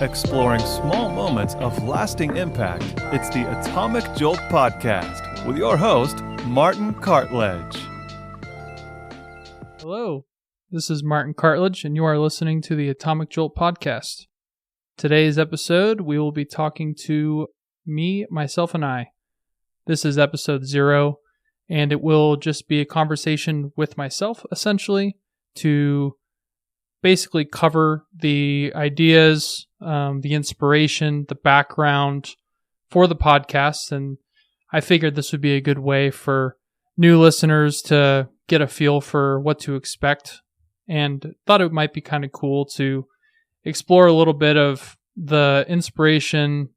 exploring small moments of lasting impact. It's the Atomic Jolt podcast with your host, Martin Cartledge. Hello, this is Martin Cartledge, and you are listening to the Atomic Jolt podcast. Today's episode, we will be talking to me, myself, and I. This is episode 0, and it will just be a conversation with myself, essentially, to basically cover the ideas, the inspiration, the background for the podcast. And I figured this would be a good way for new listeners to get a feel for what to expect, and thought it might be kind of cool to explore a little bit of the inspiration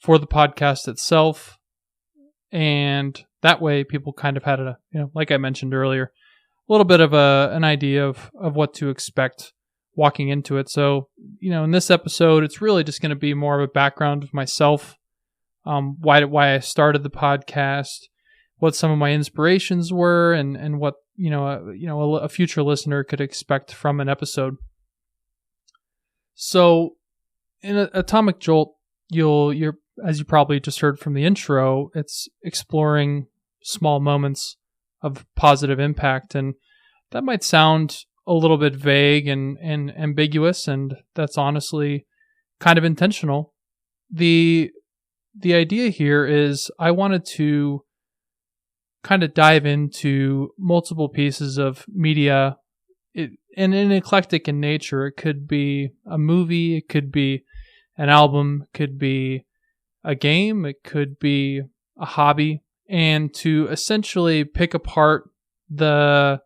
for the podcast itself. And that way people kind of had like I mentioned earlier, a little bit of an idea of what to expect walking into it. So, in this episode, it's really just going to be more of a background of myself, why I started the podcast, what some of my inspirations were, and what a future listener could expect from an episode. So, in Atomic Jolt, you're as you probably just heard from the intro, it's exploring small moments of positive impact, and that might sound a little bit vague and ambiguous, and that's honestly kind of intentional. The idea here is I wanted to kind of dive into multiple pieces of media, and eclectic in nature. It could be a movie, it could be an album, it could be a game, it could be a hobby, and to essentially pick apart the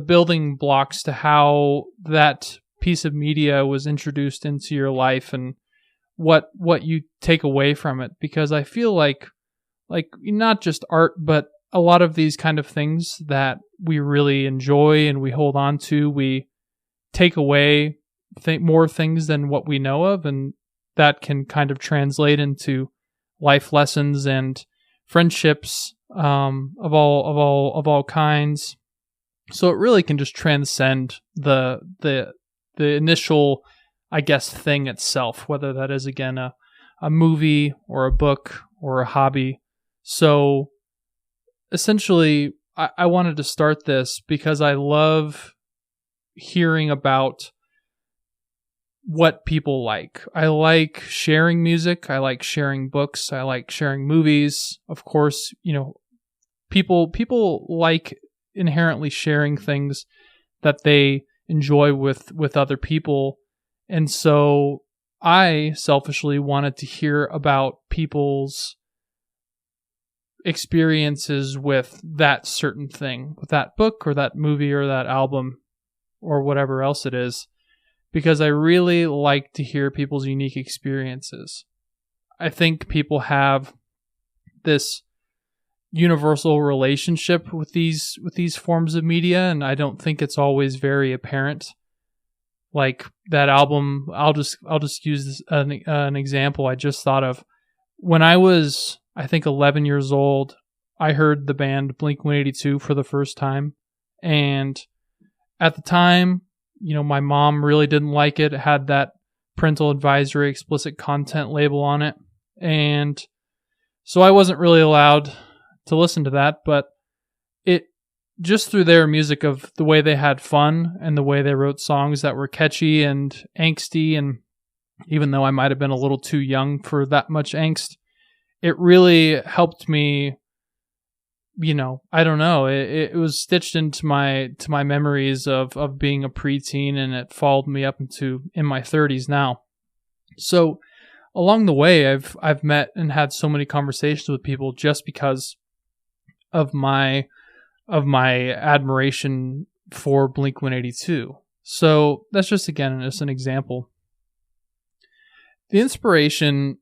building blocks to how that piece of media was introduced into your life and what you take away from it. Because I feel like not just art, but a lot of these kind of things that we really enjoy and we hold on to, we take away more things than what we know of, and that can kind of translate into life lessons and friendships of all kinds. So it really can just transcend the initial, I guess, thing itself, whether that is, again, a movie or a book or a hobby. So essentially, I wanted to start this because I love hearing about what people like. I like sharing music. I like sharing books. I like sharing movies. Of course, people like inherently sharing things that they enjoy with other people. And so I selfishly wanted to hear about people's experiences with that certain thing, with that book or that movie or that album or whatever else it is, because I really like to hear people's unique experiences. I think people have this universal relationship with these forms of media, and I don't think it's always very apparent. Like that album, I'll just use this, an example I just thought of. When I was, I think, 11 years old, I heard the band Blink-182 for the first time, and at the time, my mom really didn't like it. It had that parental advisory explicit content label on it. And so I wasn't really allowed to listen to that, but it just through their music, of the way they had fun and the way they wrote songs that were catchy and angsty, and even though I might have been a little too young for that much angst, it really helped me. I don't know. It was stitched into my memories of being a preteen, and it followed me up in my 30s now. So along the way, I've met and had so many conversations with people just because of my admiration for Blink-182. So that's just an example. The inspiration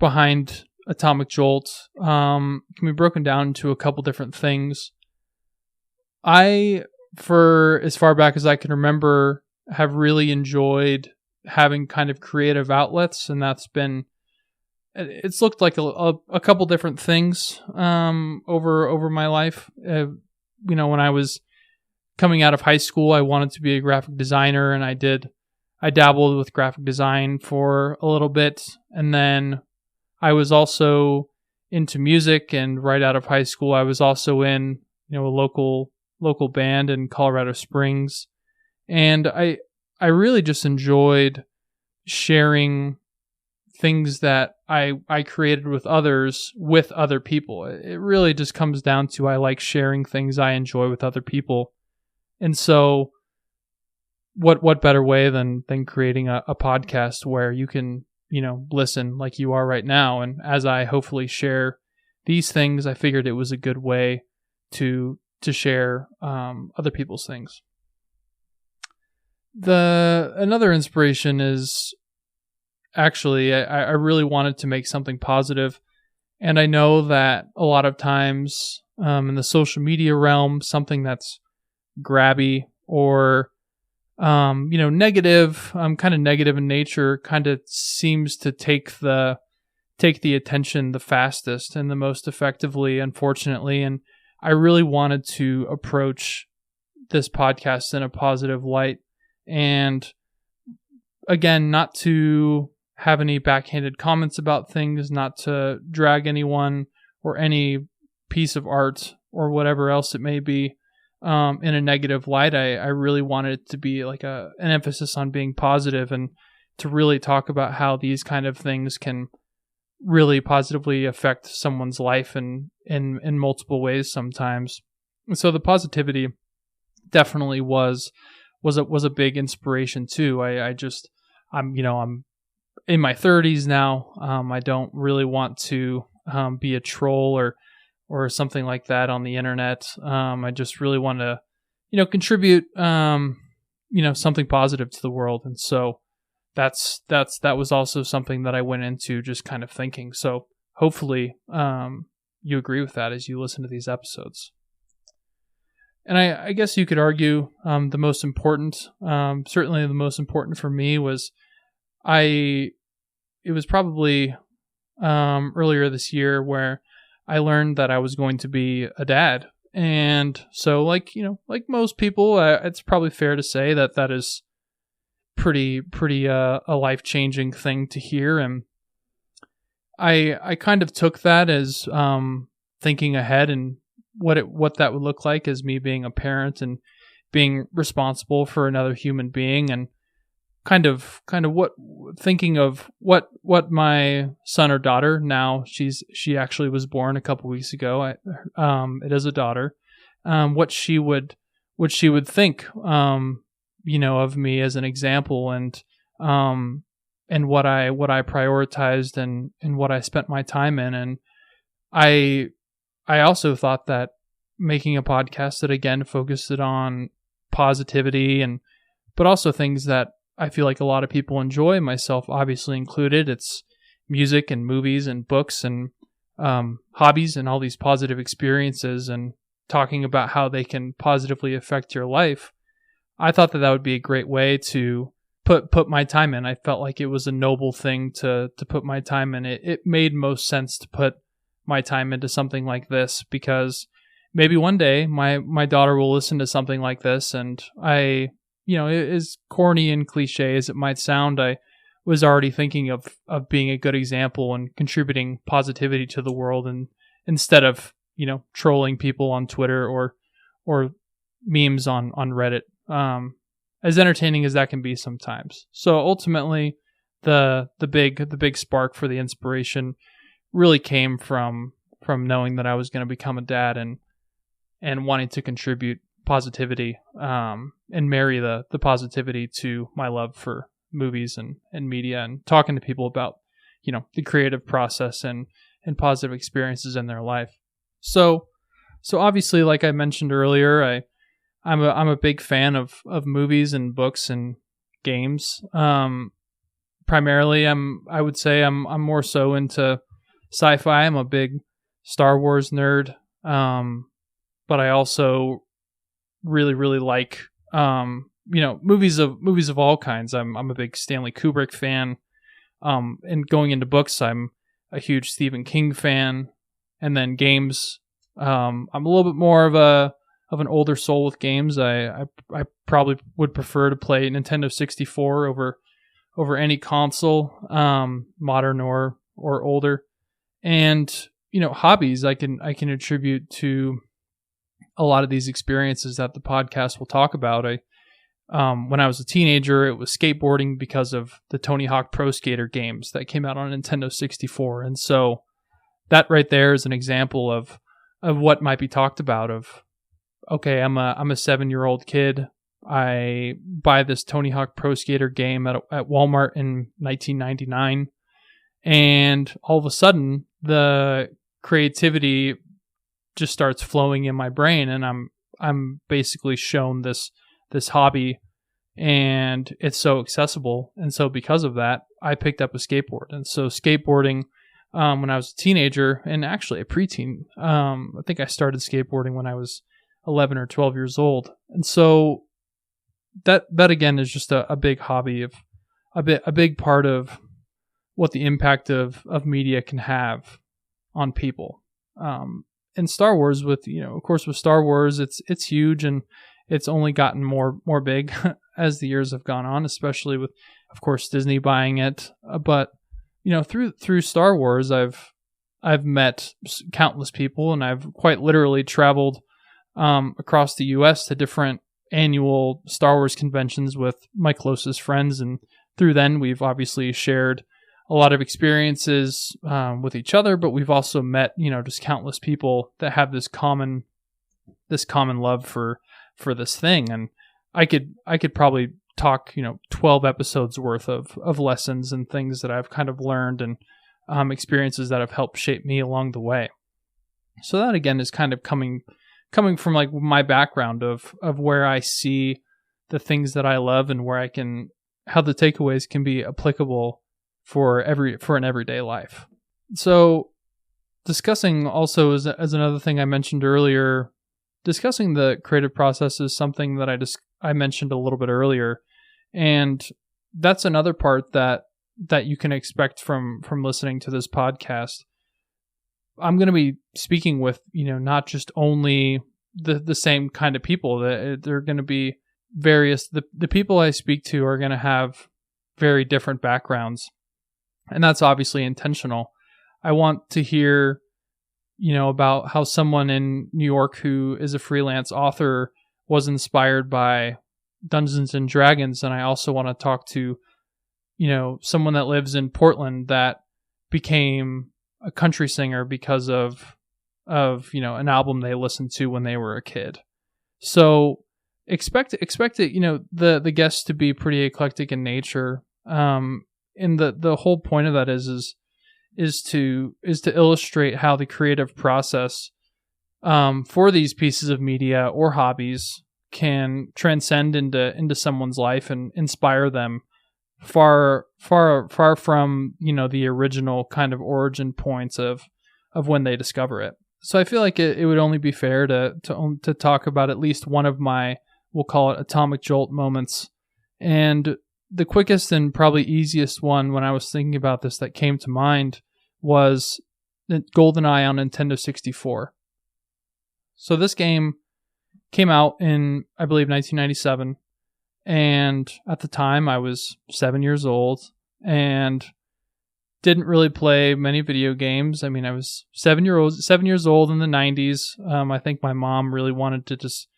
behind Atomic Jolt can be broken down into a couple different things. I, for as far back as I can remember, have really enjoyed having kind of creative outlets, and it's looked like a couple different things over my life. When I was coming out of high school, I wanted to be a graphic designer, and I did I dabbled with graphic design for a little bit, and then I was also into music, and right out of high school I was also in, a local band in Colorado Springs. And I really just enjoyed sharing things that I created with other people. It really just comes down to I like sharing things I enjoy with other people. And so what better way than creating a podcast where you can, listen like you are right now. And as I hopefully share these things, I figured it was a good way to share other people's things. Another inspiration is actually I really wanted to make something positive, and I know that a lot of times in the social media realm, something that's grabby or negative, kind of negative in nature, kind of seems to take the attention the fastest and the most effectively, unfortunately. And I really wanted to approach this podcast in a positive light, and again, not to have any backhanded comments about things, not to drag anyone or any piece of art or whatever else it may be in a negative light. I really wanted it to be like an emphasis on being positive, and to really talk about how these kind of things can really positively affect someone's life in multiple ways sometimes. And so the positivity definitely was a big inspiration too. I'm in my 30s now. I don't really want to be a troll or something like that on the internet. I just really want to, contribute, something positive to the world. And so that was also something that I went into just kind of thinking. So hopefully you agree with that as you listen to these episodes. And I guess you could argue the most important, certainly the most important for me was it was probably earlier this year where I learned that I was going to be a dad. And so like most people, it's probably fair to say that is pretty a life-changing thing to hear. And I kind of took that as thinking ahead and what that would look like as me being a parent and being responsible for another human being, and kind of thinking of what my son or daughter, now she actually was born a couple weeks ago. It is a daughter. What she would think, of me as an example, and what I prioritized and what I spent my time in. And I also thought that making a podcast that again focused it on positivity but also things that I feel like a lot of people enjoy, myself obviously included. It's music and movies and books and hobbies and all these positive experiences, and talking about how they can positively affect your life. I thought that would be a great way to put my time in. I felt like it was a noble thing to put my time in. It made most sense to put my time into something like this, because maybe one day my daughter will listen to something like this, and as corny and cliche as it might sound, I was already thinking of being a good example and contributing positivity to the world, and instead of trolling people on Twitter or memes on Reddit, as entertaining as that can be sometimes. So ultimately, the big spark for the inspiration really came from knowing that I was going to become a dad, and wanting to contribute positivity, and marry the positivity to my love for movies and media, and talking to people about the creative process and positive experiences in their life. So obviously, like I mentioned earlier, I'm a big fan of movies and books and games. Primarily, I would say I'm more so into sci-fi. I'm a big Star Wars nerd, but I also really, really like movies of all kinds. I'm a big Stanley Kubrick fan, and going into books, I'm a huge Stephen King fan, and then games. I'm a little bit more of an older soul with games. I probably would prefer to play Nintendo 64 over any console, modern or older. And hobbies I can attribute to a lot of these experiences that the podcast will talk about. When I was a teenager, it was skateboarding because of the Tony Hawk Pro Skater games that came out on Nintendo 64. And so that right there is an example of what might be talked about of, okay, I'm a 7-year-old kid. I buy this Tony Hawk Pro Skater game at Walmart in 1999. And all of a sudden, the creativity just starts flowing in my brain, and I'm basically shown this hobby, and it's so accessible. And so because of that, I picked up a skateboard. And so skateboarding, when I was a teenager, and actually a preteen, I think I started skateboarding when I was 11 or 12 years old. And so that again is just a big hobby, of a big part of what the impact of media can have on people. And Star Wars, with Star Wars, it's huge, and it's only gotten more big as the years have gone on, especially with, of course, Disney buying it. But through Star Wars, I've met countless people, and I've quite literally traveled across the U.S. to different annual Star Wars conventions with my closest friends, and through then we've obviously shared a lot of experiences with each other, but we've also met just countless people that have this common love for this thing. And I could probably talk 12 episodes worth of lessons and things that I've kind of learned, and experiences that have helped shape me along the way. So that again is kind of coming from like my background of where I see the things that I love, and where how the takeaways can be applicable for an everyday life. So discussing also as another thing I mentioned earlier, discussing the creative process is something that I mentioned a little bit earlier. And that's another part that you can expect from listening to this podcast. I'm going to be speaking with, not just only the same kind of people. They're going to be various, the people I speak to are going to have very different backgrounds. And that's obviously intentional. I want to hear, about how someone in New York who is a freelance author was inspired by Dungeons and Dragons. And I also want to talk to, someone that lives in Portland that became a country singer because of an album they listened to when they were a kid. So expect it, the guests to be pretty eclectic in nature. And the whole point of that is to illustrate how the creative process for these pieces of media or hobbies can transcend into someone's life and inspire them far from the original kind of origin points of when they discover it. So I feel like it would only be fair to talk about at least one of my, we'll call it, Atomic Jolt moments. And the quickest and probably easiest one when I was thinking about this that came to mind was GoldenEye on Nintendo 64. So this game came out in, I believe, 1997. And at the time, I was 7 years old and didn't really play many video games. I mean, I was 7 years old in the 90s. I think my mom really wanted to just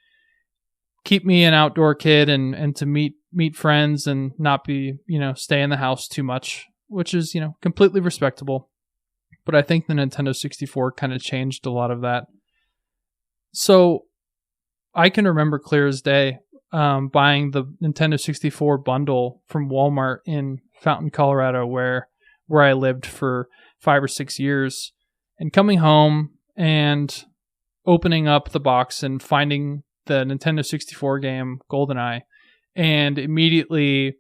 keep me an outdoor kid and to meet friends and not be, stay in the house too much, which is, completely respectable. But I think the Nintendo 64 kind of changed a lot of that. So I can remember clear as day buying the Nintendo 64 bundle from Walmart in Fountain, Colorado, where I lived for 5 or 6 years, and coming home and opening up the box and finding the Nintendo 64 game GoldenEye, and immediately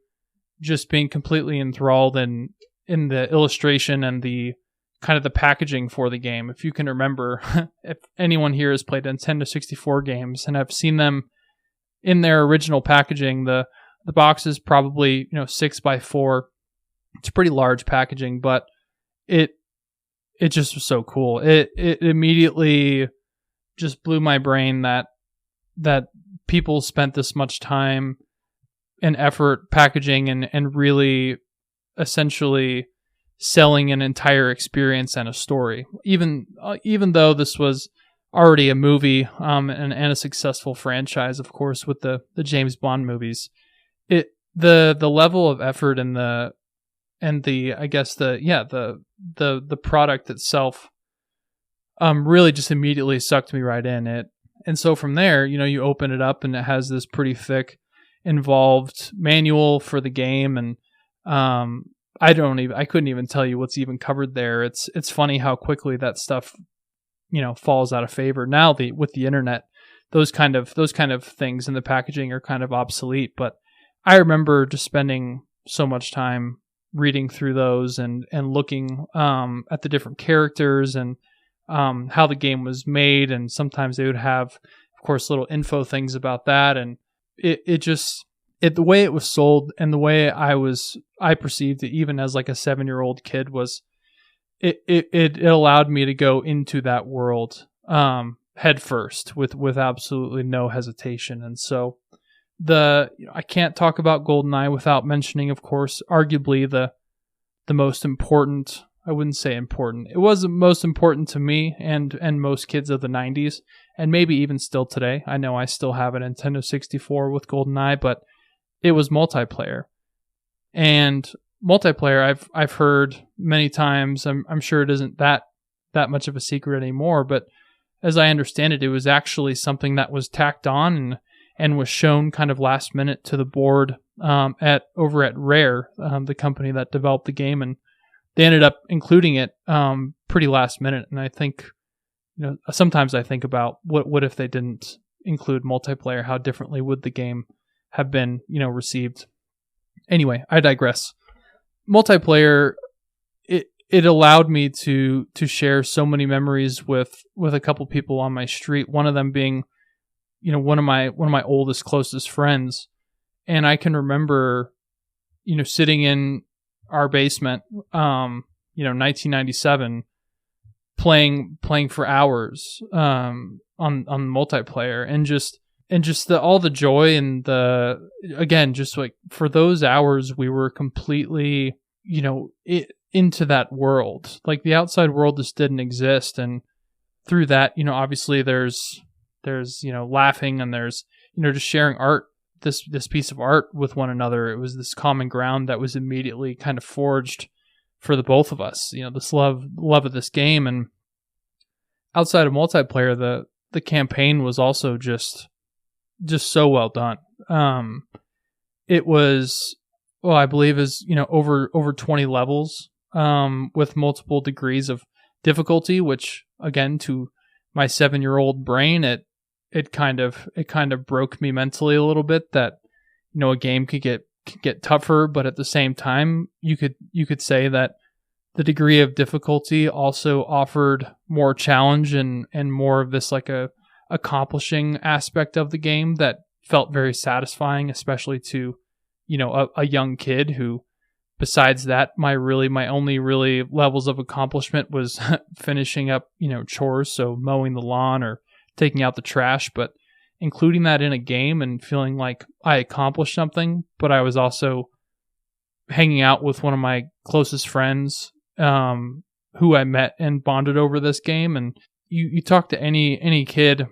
just being completely enthralled in the illustration and the kind of the packaging for the game. If you can remember, if anyone here has played Nintendo 64 games and have seen them in their original packaging, the box is probably 6x4. It's pretty large packaging, but it just was so cool. It immediately just blew my brain that people spent this much time and effort packaging and really essentially selling an entire experience and a story. Even though this was already a movie and a successful franchise, of course, with the James Bond movies, the level of effort and the product itself really just immediately sucked me right in. And so from there, you open it up and it has this pretty thick, involved manual for the game, and I couldn't even tell you what's even covered there. It's funny how quickly that stuff falls out of favor now. With the internet, those kind of things in the packaging are kind of obsolete. But I remember just spending so much time reading through those and looking at the different characters and how the game was made, and sometimes they would have, of course, little info things about that, and the way it was sold and the way I perceived it, even as like a 7-year-old kid, was it allowed me to go into that world head first with absolutely no hesitation. And so I can't talk about GoldenEye without mentioning, of course, arguably the most important. I wouldn't say important. It was the most important to me and most kids of the 90s, and maybe even still today. I know I still have a Nintendo 64 with GoldenEye, but it was multiplayer. And multiplayer, I've heard many times. I'm sure it isn't that much of a secret anymore, but as I understand it, it was actually something that was tacked on and was shown kind of last minute to the board over at Rare, the company that developed the game, and they ended up including it pretty last minute. And I think, sometimes I think about what if they didn't include multiplayer? How differently would the game have been, received? Anyway, I digress. Multiplayer, it allowed me to share so many memories with a couple people on my street. One of them being, one of my oldest, closest friends, and I can remember, sitting in our basement, 1997, playing for hours on multiplayer, and just all the joy and just like for those hours we were completely into that world. Like the outside world just didn't exist, and through that, obviously there's laughing, and there's just sharing art, this piece of art with one another. It was this common ground that was immediately kind of forged for the both of us, this love of this game. And outside of multiplayer, the campaign was also just so well done. It was, I believe is, over 20 levels, with multiple degrees of difficulty, which again, to my 7-year-old brain, it kind of broke me mentally a little bit that, a game could get tougher, but at the same time, you could say that the degree of difficulty also offered more challenge and more of this like a accomplishing aspect of the game that felt very satisfying, especially to, a young kid who, besides that, my only really levels of accomplishment was finishing up, chores, so mowing the lawn or taking out the trash. But including that in a game and feeling like I accomplished something, but I was also hanging out with one of my closest friends, who I met and bonded over this game. And you talk to any kid,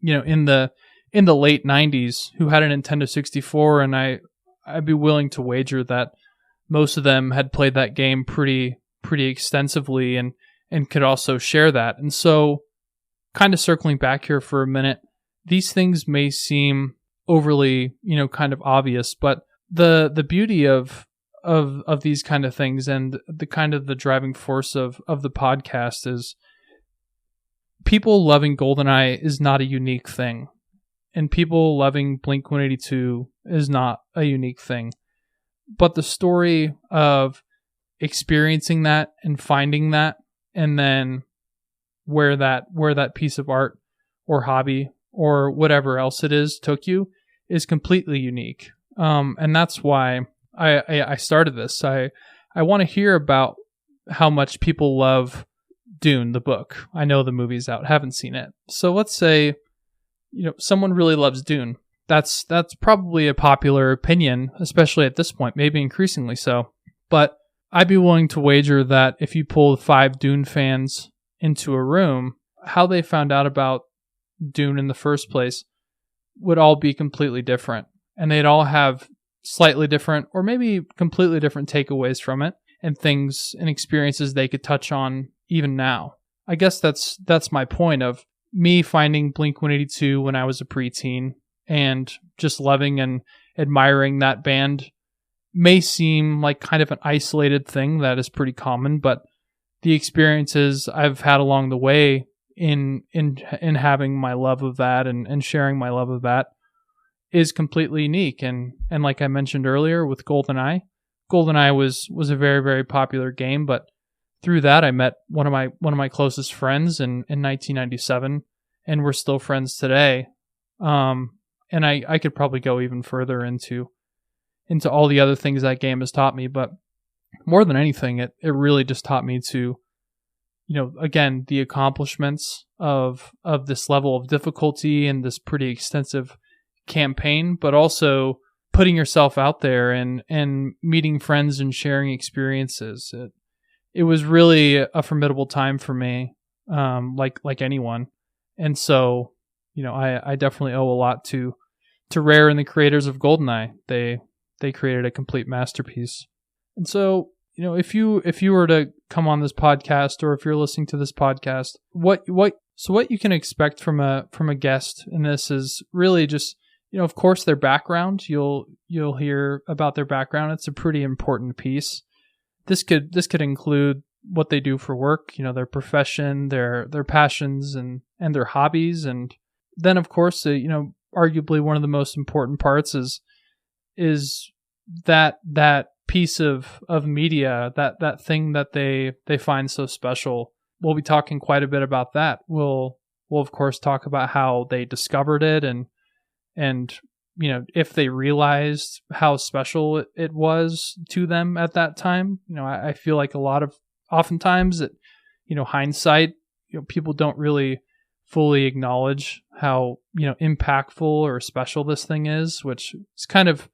in the late 90s who had a Nintendo 64, and I'd be willing to wager that most of them had played that game pretty extensively and could also share that. And so, kind of circling back here for a minute, these things may seem overly, kind of obvious, but the beauty of these kind of things and the kind of the driving force of the podcast is people loving GoldenEye is not a unique thing, and people loving Blink-182 is not a unique thing. But the story of experiencing that and finding that, and then where that piece of art or hobby or whatever else it is took you is completely unique. And that's why I started this. I want to hear about how much people love Dune, the book. I know the movie's out, haven't seen it. So let's say someone really loves Dune. That's probably a popular opinion, especially at this point, maybe increasingly so. But I'd be willing to wager that if you pulled 5 Dune fans into a room, how they found out about Dune in the first place would all be completely different. And they'd all have slightly different or maybe completely different takeaways from it and things and experiences they could touch on even now. I guess that's my point of me finding Blink-182 when I was a preteen and just loving and admiring that band may seem like kind of an isolated thing that is pretty common, but the experiences I've had along the way in having my love of that and sharing my love of that is completely unique. And like I mentioned earlier with GoldenEye was a very, very popular game, but through that I met one of my closest friends in 1997, and we're still friends today. And I could probably go even further into all the other things that game has taught me, but more than anything, it really just taught me to, again, the accomplishments of this level of difficulty and this pretty extensive campaign, but also putting yourself out there and meeting friends and sharing experiences. It was really a formidable time for me, like anyone. And so, I definitely owe a lot to Rare and the creators of GoldenEye. They created a complete masterpiece. And so, if you were to come on this podcast, or if you're listening to this podcast, what you can expect from a guest in this is really just, of course, their background. You'll hear about their background. It's a pretty important piece. This could include what they do for work, their profession, their passions and their hobbies. And then, of course, arguably one of the most important parts is that piece of media, that thing that they find so special. We'll be talking quite a bit about that. We'll of course talk about how they discovered it and if they realized how special it was to them at that time. I feel like oftentimes that, hindsight, people don't really fully acknowledge how, impactful or special this thing is, which is kind of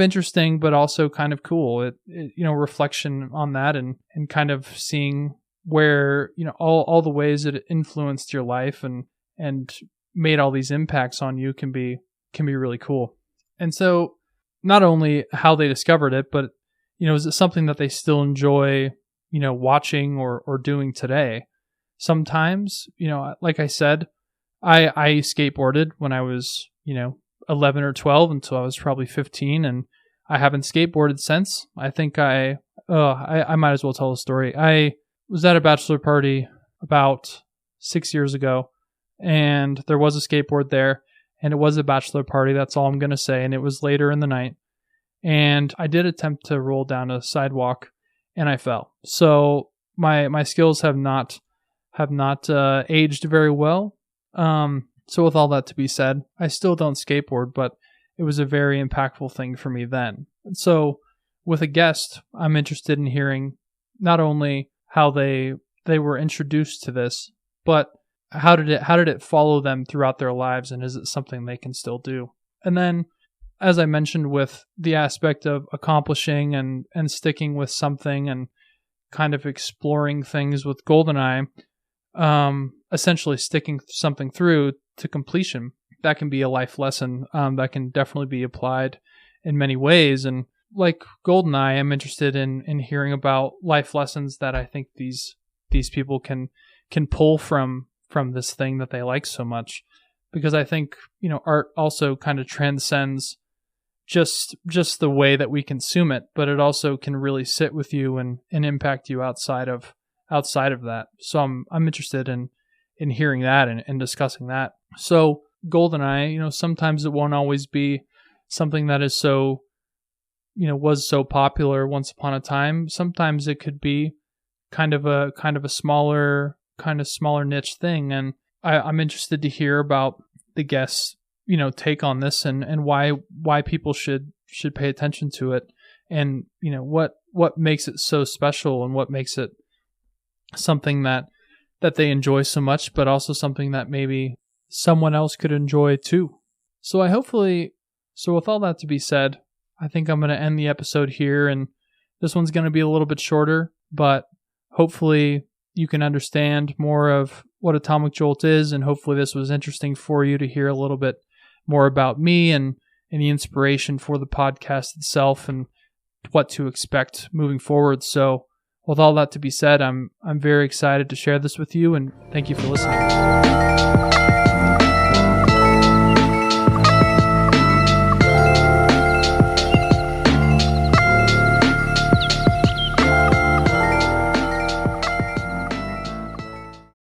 interesting, but also kind of cool. It reflection on that and kind of seeing where, all the ways that it influenced your life and made all these impacts on you can be really cool. And so not only how they discovered it, but, is it something that they still enjoy, watching or doing today? Sometimes, like I said, I skateboarded when I was, 11 or 12 until I was probably 15, and I haven't skateboarded since. I think I might as well tell the story. I was at a bachelor party about 6 years ago, and there was a skateboard there, and it was a bachelor party. That's all I'm going to say. And it was later in the night, and I did attempt to roll down a sidewalk, and I fell. So my skills have not aged very well. So with all that to be said, I still don't skateboard, but it was a very impactful thing for me then. And so with a guest, I'm interested in hearing not only how they were introduced to this, but how did it follow them throughout their lives, and is it something they can still do? And then, as I mentioned, with the aspect of accomplishing and sticking with something and kind of exploring things with GoldenEye, essentially sticking something through to completion, that can be a life lesson that can definitely be applied in many ways. And like GoldenEye, I'm interested in hearing about life lessons that I think these people can pull from this thing that they like so much, because I think, art also kind of transcends just the way that we consume it, but it also can really sit with you and impact you outside of that. So I'm interested in hearing that and discussing that. So GoldenEye, sometimes it won't always be something that is so, was so popular once upon a time. Sometimes it could be kind of a smaller niche thing. And I'm interested to hear about the guests, take on this and why people should pay attention to it, and, what makes it so special and what makes it something that they enjoy so much, but also something that maybe someone else could enjoy too. So with all that to be said, I think I'm going to end the episode here, and this one's going to be a little bit shorter, but hopefully you can understand more of what Atomic Jolt is, and hopefully this was interesting for you to hear a little bit more about me and the inspiration for the podcast itself and what to expect moving forward. So with all that to be said, I'm very excited to share this with you, and thank you for listening.